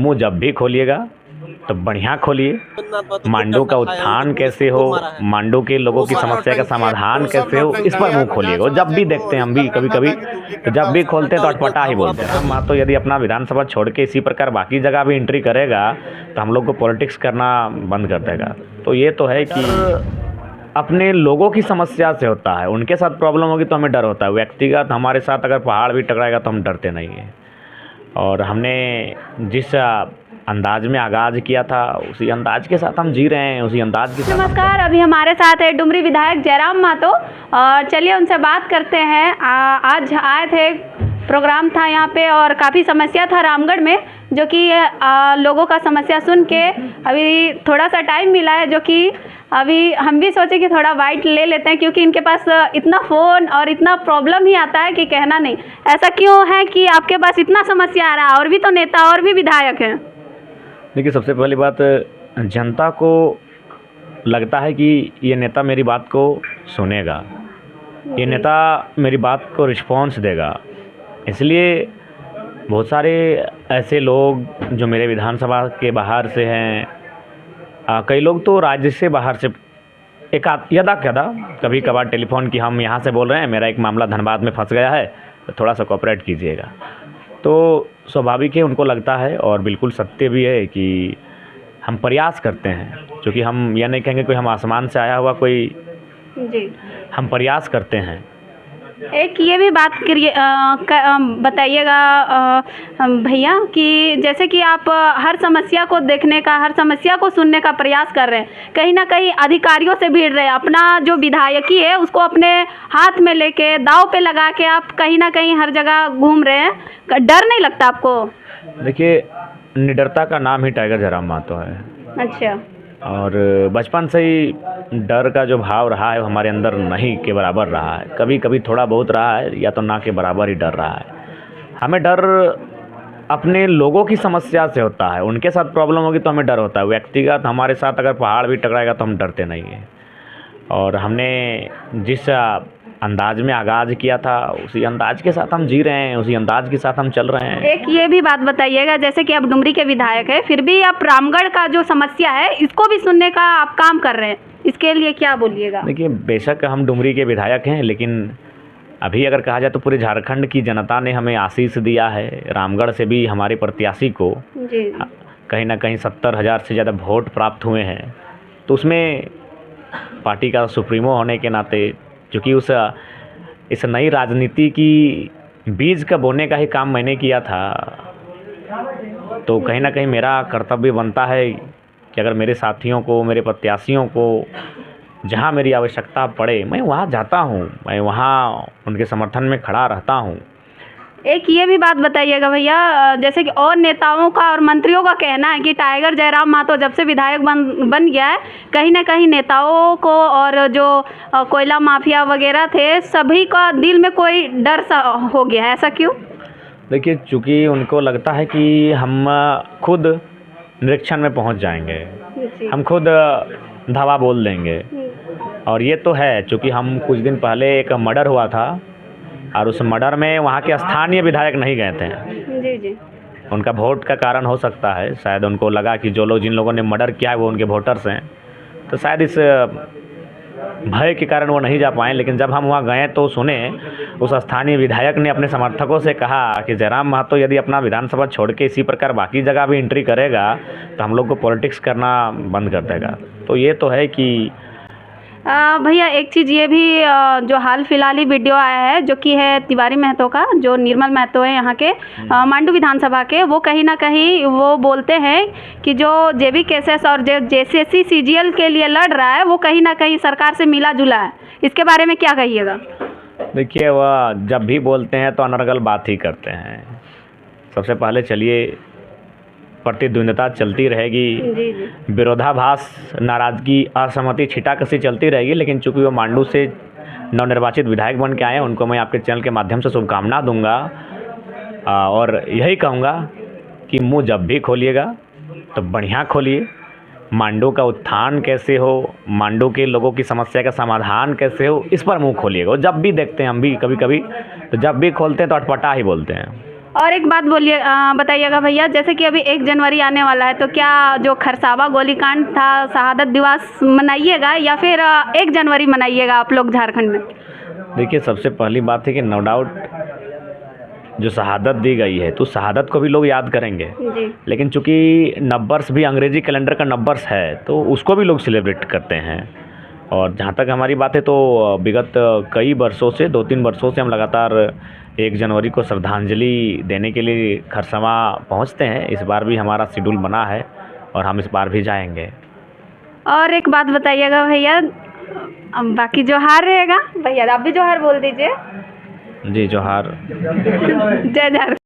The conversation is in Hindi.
मुंह जब भी खोलिएगा तो बढ़िया खोलिए। मांडू का उत्थान कैसे हो, मांडू के लोगों की समस्या का समाधान कैसे हो, इस पर मुंह खोलिएगा। जब भी देखते हैं हम भी कभी कभी, तो जब भी खोलते हैं तो अटपटा ही बोलते हैं। हम तो यदि अपना विधानसभा छोड़ के इसी प्रकार बाकी जगह भी एंट्री करेगा तो हम लोग को पॉलिटिक्स करना बंद कर देगा। तो ये तो है कि अपने लोगों की समस्या से होता है, उनके साथ प्रॉब्लम होगी तो हमें डर होता है। व्यक्तिगत हमारे साथ अगर पहाड़ भी टकराएगा तो हम डरते नहीं हैं। और हमने जिस अंदाज में आगाज़ किया था उसी अंदाज के साथ हम जी रहे हैं, उसी अंदाज के साथ। नमस्कार, अभी हमारे साथ है डुमरी विधायक जयराम महतो और चलिए उनसे बात करते हैं। आज आए थे, प्रोग्राम था यहाँ पे और काफ़ी समस्या था रामगढ़ में, जो कि लोगों का समस्या सुन के अभी थोड़ा सा टाइम मिला है, जो कि अभी हम भी सोचे कि थोड़ा वाइट ले लेते हैं, क्योंकि इनके पास इतना फ़ोन और इतना प्रॉब्लम ही आता है कि कहना नहीं। ऐसा क्यों है कि आपके पास इतना समस्या आ रहा है? और भी तो नेता और भी विधायक हैं। देखिए, सबसे पहली बात, जनता को लगता है कि ये नेता मेरी बात को सुनेगा, ये नेता मेरी बात को रिस्पॉन्स देगा। इसलिए बहुत सारे ऐसे लोग जो मेरे विधानसभा के बाहर से हैं, कई लोग तो राज्य से बाहर से, एक यदा कदा कभी कभार टेलीफोन की हम यहाँ से बोल रहे हैं, मेरा एक मामला धनबाद में फंस गया है, तो थोड़ा सा कोऑपरेट कीजिएगा। तो स्वाभाविक है, उनको लगता है और बिल्कुल सत्य भी है कि हम प्रयास करते हैं, क्योंकि हम यह नहीं कहेंगे कोई हम आसमान से आया हुआ कोई जी, हम प्रयास करते हैं। एक ये भी बात करिए, बताइएगा भैया, कि जैसे कि आप हर समस्या को देखने का, हर समस्या को सुनने का प्रयास कर रहे हैं, कहीं ना कहीं अधिकारियों से भिड़ रहे हैं, अपना जो विधायकी है उसको अपने हाथ में लेके दांव पे लगा के आप कहीं ना कहीं हर जगह घूम रहे हैं। डर नहीं लगता आपको? देखिए, निडरता का नाम ही टाइगर जयराम महतो है। अच्छा। और बचपन से ही डर का जो भाव रहा है वो हमारे अंदर नहीं के बराबर रहा है, कभी कभी थोड़ा बहुत रहा है, या तो ना के बराबर ही डर रहा है। हमें डर अपने लोगों की समस्या से होता है, उनके साथ प्रॉब्लम होगी तो हमें डर होता है। व्यक्तिगत हमारे साथ अगर पहाड़ भी टकराएगा तो हम डरते नहीं हैं। और हमने जिस अंदाज में आगाज़ किया था उसी अंदाज के साथ हम जी रहे हैं, उसी अंदाज के साथ हम चल रहे हैं। एक ये भी बात बताइएगा, जैसे कि आप डुमरी के विधायक हैं, फिर भी आप रामगढ़ का जो समस्या है इसको भी सुनने का आप काम कर रहे हैं, इसके लिए क्या बोलिएगा? देखिए, बेशक हम डुमरी के विधायक हैं, लेकिन अभी अगर कहा जाए तो पूरे झारखंड की जनता ने हमें आशीष दिया है। रामगढ़ से भी हमारे प्रत्याशी को जी। कहीं ना कहीं 70,000 से ज़्यादा वोट प्राप्त हुए हैं। तो उसमें पार्टी का सुप्रीमो होने के नाते, क्योंकि इस नई राजनीति की बीज का बोने का ही काम मैंने किया था, तो कहीं ना कहीं मेरा कर्तव्य बनता है कि अगर मेरे साथियों को, मेरे प्रत्याशियों को जहां मेरी आवश्यकता पड़े, मैं वहां जाता हूं, मैं वहां उनके समर्थन में खड़ा रहता हूं। एक ये भी बात बताइएगा भैया, जैसे कि और नेताओं का और मंत्रियों का कहना है कि टाइगर जयराम महतो जब से विधायक बन गया है, कहीं ना कहीं नेताओं को और जो कोयला माफिया वगैरह थे सभी का दिल में कोई डर सा हो गया है। ऐसा क्यों? देखिए, चूँकि उनको लगता है कि हम खुद निरीक्षण में पहुंच जाएंगे, हम खुद धावा बोल देंगे। और ये तो है, चूँकि हम कुछ दिन पहले एक मर्डर हुआ था और उस मर्डर में वहाँ के स्थानीय विधायक नहीं गए थे। जी जी। उनका वोट का कारण हो सकता है, शायद उनको लगा कि जो लोग, जिन लोगों ने मर्डर किया है वो उनके वोटर्स हैं, तो शायद इस भय के कारण वो नहीं जा पाए। लेकिन जब हम वहाँ गए तो सुने, उस स्थानीय विधायक ने अपने समर्थकों से कहा कि जयराम महतो यदि अपना विधानसभा छोड़ के इसी प्रकार बाकी जगह भी एंट्री करेगा तो हम लोग को पॉलिटिक्स करना बंद कर देगा। तो ये तो है कि भैया एक चीज़ ये भी, जो हाल फिलहाल ही वीडियो आया है, जो कि है तिवारी महतो का, जो निर्मल महतो है यहाँ के मांडू विधानसभा के, वो कहीं ना कहीं वो बोलते हैं कि जो जेबी केसेस और जो जेसीसी सीजीएल के लिए लड़ रहा है वो कहीं ना कहीं सरकार से मिला जुला है। इसके बारे में क्या कहिएगा? देखिए, वह जब भी बोलते हैं तो अनर्गल बात ही करते हैं। सबसे पहले चलिए, प्रतिद्वंद्विता चलती रहेगी, विरोधाभास, नाराज़गी, असहमति, छिटाकशी चलती रहेगी, लेकिन चूंकि वो मांडू से नवनिर्वाचित विधायक बन के आए हैं, उनको मैं आपके चैनल के माध्यम से शुभकामना दूंगा और यही कहूँगा कि मुंह जब भी खोलिएगा तो बढ़िया खोलिए। मांडू का उत्थान कैसे हो, मांडू के लोगों की समस्या का समाधान कैसे हो, इस पर मुंह खोलिएगा। जब भी देखते हैं हम भी कभी कभी, तो जब भी खोलते हैं तो अटपटा ही बोलते हैं। और एक बात बोलिए, बताइएगा भैया, जैसे कि अभी 1 जनवरी आने वाला है, तो क्या जो खरसावा गोलीकांड था, शहादत दिवस मनाइएगा या फिर 1 जनवरी मनाइएगा आप लोग झारखंड में? देखिए, सबसे पहली बात है कि नो डाउट जो शहादत दी गई है तो शहादत को भी लोग याद करेंगे, जी। लेकिन चूंकि नववर्ष भी अंग्रेजी कैलेंडर का नववर्ष है तो उसको भी लोग सेलिब्रेट करते हैं। और जहाँ तक हमारी बात है तो विगत कई वर्षों से 2-3 वर्षों से हम लगातार 1 जनवरी को श्रद्धांजलि देने के लिए खरसवा पहुँचते हैं। इस बार भी हमारा शेड्यूल बना है और हम इस बार भी जाएंगे। और एक बात बताइएगा भैया, बाकी जोहार रहेगा भैया, आप भी जोहार बोल दीजिए। जी जोहार। जय झारखंड।